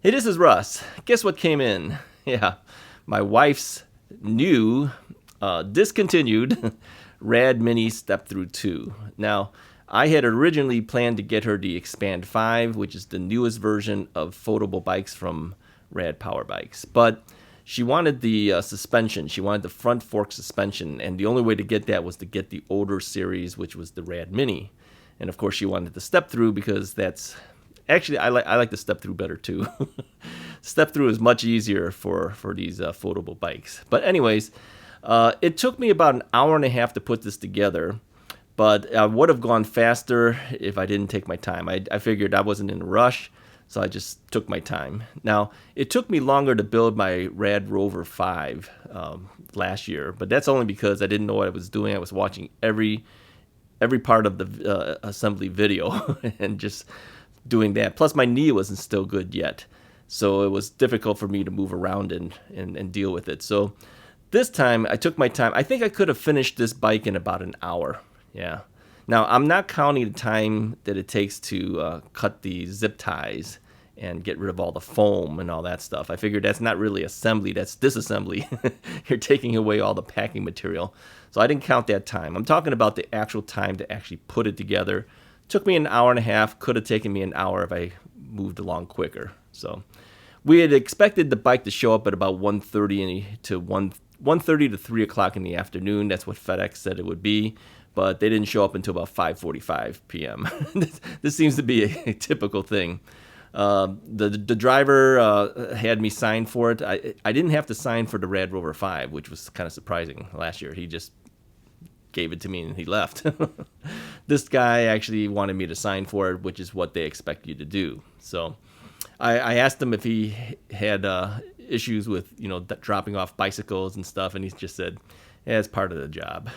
Hey, this is Russ. Guess what came in? Yeah, my wife's new, discontinued RadMini Step Through 2. Now, I had originally planned to get her the Expand 5, which is the newest version of foldable bikes from Rad Power Bikes. But she wanted the suspension. She wanted the front fork suspension, and the only way to get that was to get the older series, which was the RadMini. And of course, she wanted the Step Through because that's actually I like the Step Through better too. Step Through is much easier for these foldable bikes. But anyways, it took me about an hour and a half to put this together. But I would have gone faster if I didn't take my time. I figured I wasn't in a rush, so I just took my time. Now, it took me longer to build my Rad Rover 5 last year, but that's only because I didn't know what I was doing. I was watching every part of the assembly video and just doing that. Plus, my knee wasn't still good yet, so it was difficult for me to move around and deal with it. So this time, I took my time. I think I could have finished this bike in about an hour. Yeah. Now, I'm not counting the time that it takes to cut the zip ties and get rid of all the foam and all that stuff. I figured that's not really assembly, that's disassembly. You're taking away all the packing material. So I didn't count that time. I'm talking about the actual time to actually put it together. Took me an hour and a half. Could have taken me an hour if I moved along quicker. So we had expected the bike to show up at about 1:30 to 1:30 to 3 o'clock in the afternoon. That's what FedEx said it would be. But they didn't show up until about 5:45 p.m. This seems to be a typical thing. The driver had me sign for it. I didn't have to sign for the Rad Rover 5, which was kind of surprising last year. He just gave it to me and he left. This guy actually wanted me to sign for it, which is what they expect you to do. So I asked him if he had issues with, dropping off bicycles and stuff, and he just said, yeah, it's part of the job.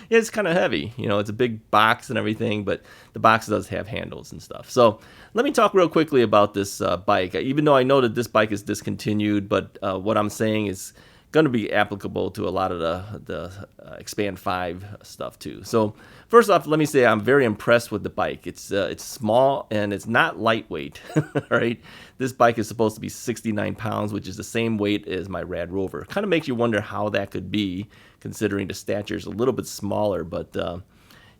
Yeah, it's kind of heavy. It's a big box and everything, but the box does have handles and stuff. So let me talk real quickly about this bike. Even though I know that this bike is discontinued, but what I'm saying is going to be applicable to a lot of the Expand 5 stuff too. So first off, let me say I'm very impressed with the bike. It's small and it's not lightweight. Right? This bike is supposed to be 69 pounds, which is the same weight as my Rad Rover. Kind of makes you wonder how that could be, considering the stature is a little bit smaller. But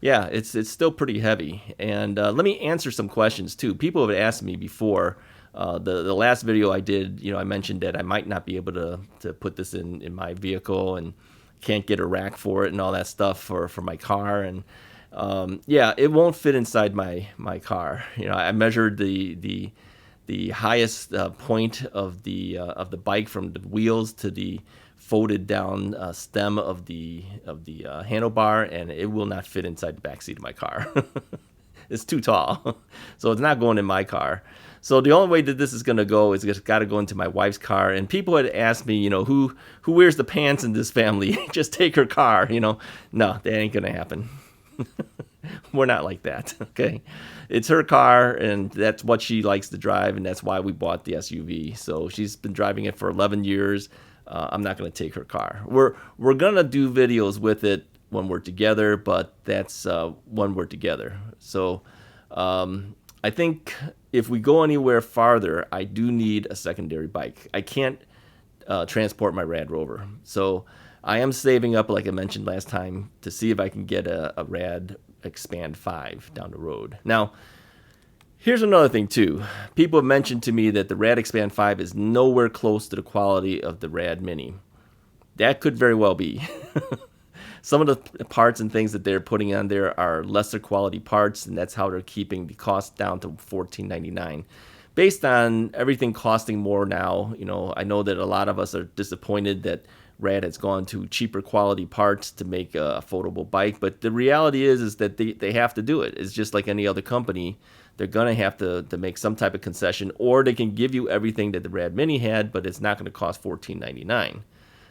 yeah, it's still pretty heavy. And let me answer some questions too. People have asked me before. The last video I did, I mentioned that I might not be able to put this in my vehicle and can't get a rack for it and all that stuff for my car. And yeah, it won't fit inside my car. I measured the highest point of the bike from the wheels to the folded down stem of the handlebar, and it will not fit inside the backseat of my car. It's too tall, so it's not going in my car. So the only way that this is going to go is it's got to go into my wife's car. And people had asked me, who wears the pants in this family? Just take her car, No, that ain't going to happen. We're not like that, okay? It's her car, and that's what she likes to drive, and that's why we bought the SUV. So she's been driving it for 11 years. I'm not going to take her car. We're going to do videos with it when we're together, but that's when we're together. So I think if we go anywhere farther, I do need a secondary bike. I can't transport my Rad Rover. So I am saving up, like I mentioned last time, to see if I can get a Rad Expand 5 down the road. Now, here's another thing too. People have mentioned to me that the Rad Expand 5 is nowhere close to the quality of the RadMini. That could very well be. Some of the parts and things that they're putting on there are lesser quality parts, and that's how they're keeping the cost down to $14.99. Based on everything costing more now, I know that a lot of us are disappointed that Rad has gone to cheaper quality parts to make a foldable bike, but the reality is that they have to do it. It's just like any other company. They're going to have to make some type of concession, or they can give you everything that the RadMini had, but it's not going to cost $14.99.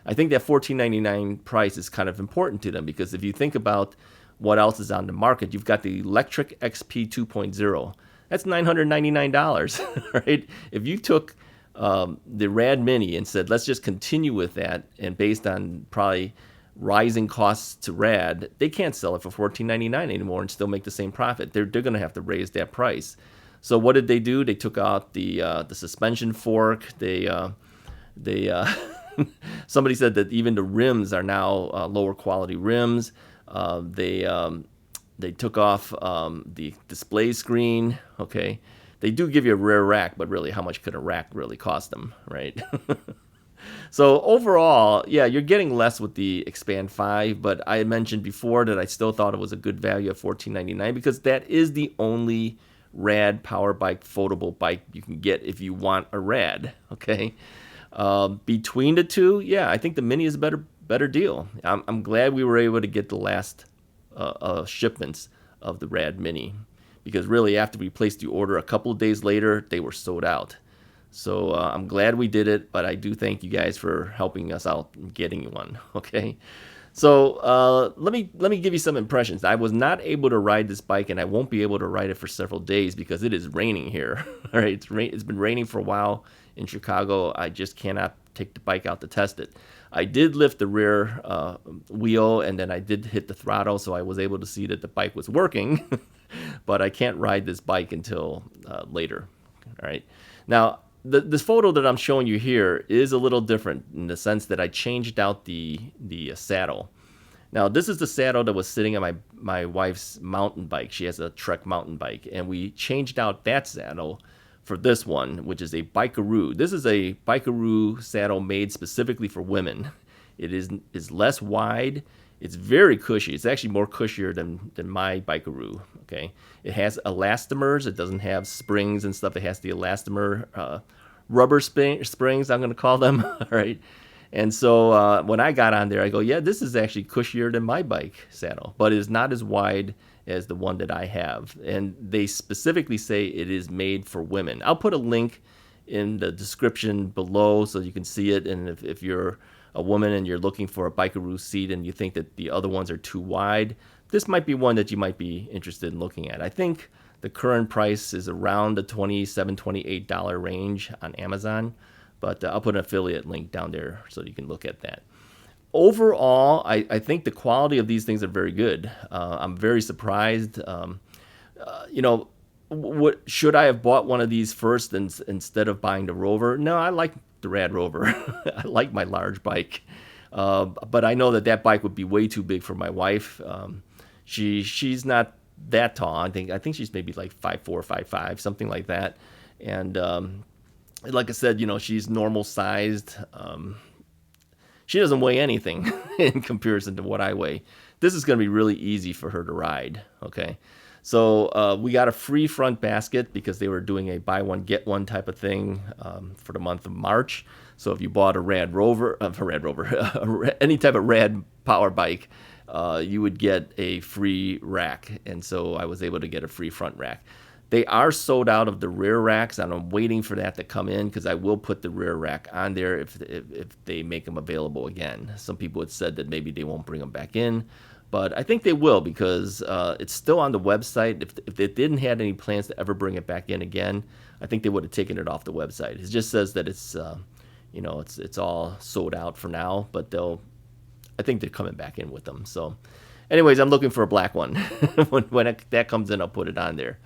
I think that $14.99 price is kind of important to them, because if you think about what else is on the market, you've got the Electric XP 2.0. That's $999, right? If you took the RadMini and said, let's just continue with that, and based on probably rising costs to Rad, they can't sell it for $14.99 anymore and still make the same profit. They're going to have to raise that price. So what did they do? They took out the suspension fork. They somebody said that even the rims are now lower quality rims. They took off the display screen. Okay, they do give you a rear rack, but really, how much could a rack really cost them, right? So overall, yeah, you're getting less with the Expand 5, but I mentioned before that I still thought it was a good value at $14.99 because that is the only Rad power bike, foldable bike you can get if you want a Rad. Okay, between the two, yeah, I think the Mini is a better deal. I'm glad we were able to get the last shipments of the RadMini because really after we placed the order a couple of days later, they were sold out. So I'm glad we did it, but I do thank you guys for helping us out and getting one. Okay, so let me give you some impressions. I was not able to ride this bike, and I won't be able to ride it for several days because it is raining here. All right, it's been raining for a while in Chicago. I just cannot take the bike out to test it. I did lift the rear wheel, and then I did hit the throttle, so I was able to see that the bike was working. But I can't ride this bike until later. All right, now. This photo that I'm showing you here is a little different in the sense that I changed out the saddle. Now, this is the saddle that was sitting on my wife's mountain bike. She has a Trek mountain bike, and we changed out that saddle for this one, which is a Bikeroo. This is a Bikeroo saddle made specifically for women. It is less wide. It's very cushy. It's actually more cushier than my Bikeroo. Okay, it has elastomers. It doesn't have springs and stuff. It has the elastomer rubber springs, I'm going to call them. All right. And so when I got on there, I go, yeah, this is actually cushier than my bike saddle, but it is not as wide as the one that I have. And they specifically say it is made for women. I'll put a link in the description below so you can see it. And if you're a woman and you're looking for a Bikeroo seat and you think that the other ones are too wide, this might be one that you might be interested in looking at. I think the current price is around the $27, $28 range on Amazon, but I'll put an affiliate link down there so you can look at that. Overall, I think the quality of these things are very good. I'm very surprised. What should I have bought one of these first instead of buying the Rover? No, I like the Rad Rover. I like my large bike, but I know that bike would be way too big for my wife. She's not that tall. I think she's maybe like 5'4", 5'5", something like that. And like I said, she's normal sized. She doesn't weigh anything in comparison to what I weigh. This is going to be really easy for her to ride. Okay. So we got a free front basket because they were doing a buy one get one type of thing for the month of March. So if you bought a Rad Rover, any type of Rad power bike, you would get a free rack. And so I was able to get a free front rack. They are sold out of the rear racks, and I'm waiting for that to come in because I will put the rear rack on there if they make them available again. Some people had said that maybe they won't bring them back in, but I think they will because it's still on the website. If they didn't have any plans to ever bring it back in again, I think they would have taken it off the website. It just says that it's all sold out for now, but I think they're coming back in with them. So anyways, I'm looking for a black one. when that comes in, I'll put it on there.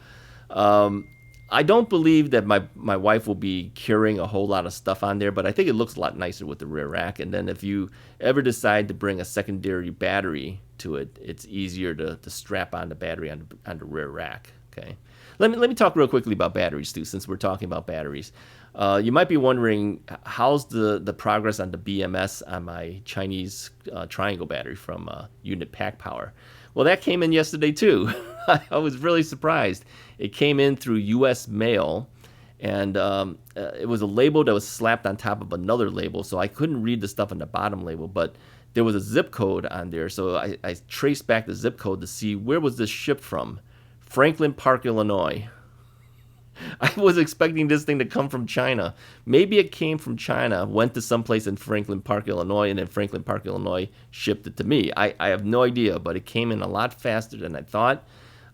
I don't believe that my wife will be carrying a whole lot of stuff on there, but I think it looks a lot nicer with the rear rack. And then if you ever decide to bring a secondary battery to it, it's easier to strap on the battery on the rear rack. Okay. Let me talk real quickly about batteries too, since we're talking about batteries. You might be wondering, how's the progress on the BMS on my Chinese triangle battery from Unit Pack Power? Well, that came in yesterday too. I was really surprised. It came in through U.S. mail, and it was a label that was slapped on top of another label, so I couldn't read the stuff on the bottom label, but there was a zip code on there, so I traced back the zip code to see where was this shipped from. Franklin Park, Illinois. I was expecting this thing to come from China. Maybe it came from China, went to someplace in Franklin Park, Illinois, and then Franklin Park, Illinois shipped it to me. I have no idea, but it came in a lot faster than I thought.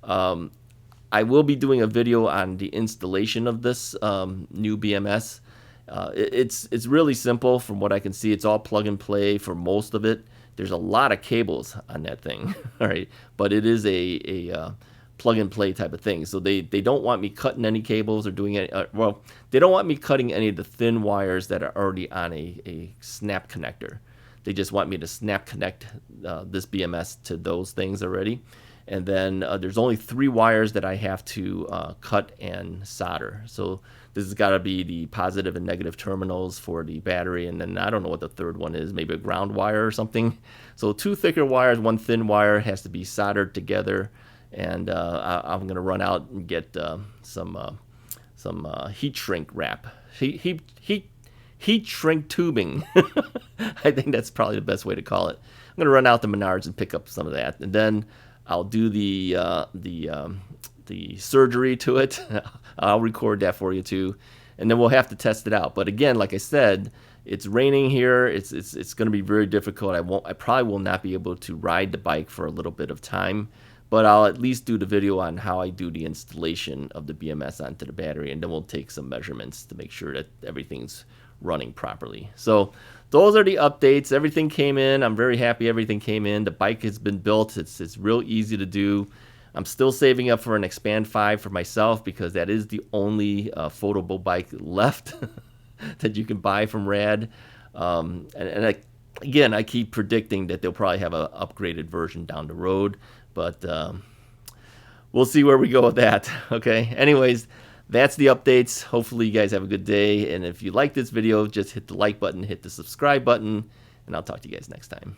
I will be doing a video on the installation of this new BMS. It's really simple from what I can see. It's all plug and play for most of it. There's a lot of cables on that thing, all right? But it is a plug and play type of thing. So they don't want me cutting any cables or doing any, well, they don't want me cutting any of the thin wires that are already on a snap connector. They just want me to snap connect this BMS to those things already. And then there's only 3 wires that I have to cut and solder. So this has got to be the positive and negative terminals for the battery. And then I don't know what the third one is, maybe a ground wire or something. So 2 thicker wires, 1 thin wire has to be soldered together. And I'm going to run out and get some heat shrink wrap. Heat shrink tubing. I think that's probably the best way to call it. I'm going to run out to Menards and pick up some of that. And then I'll do the surgery to it. I'll record that for you too, and then we'll have to test it out. But again, like I said, it's raining here. It's going to be very difficult. I probably will not be able to ride the bike for a little bit of time, but I'll at least do the video on how I do the installation of the BMS onto the battery, and then we'll take some measurements to make sure that everything's running properly. So those are the updates. Everything came in. I'm very happy everything came in. The bike has been built. It's real easy to do. I'm still saving up for an Expand 5 for myself because that is the only foldable bike left that you can buy from Rad. Again, I keep predicting that they'll probably have an upgraded version down the road, but we'll see where we go with that. Okay. Anyways, that's the updates. Hopefully you guys have a good day. And if you like this video, just hit the like button, hit the subscribe button, and I'll talk to you guys next time.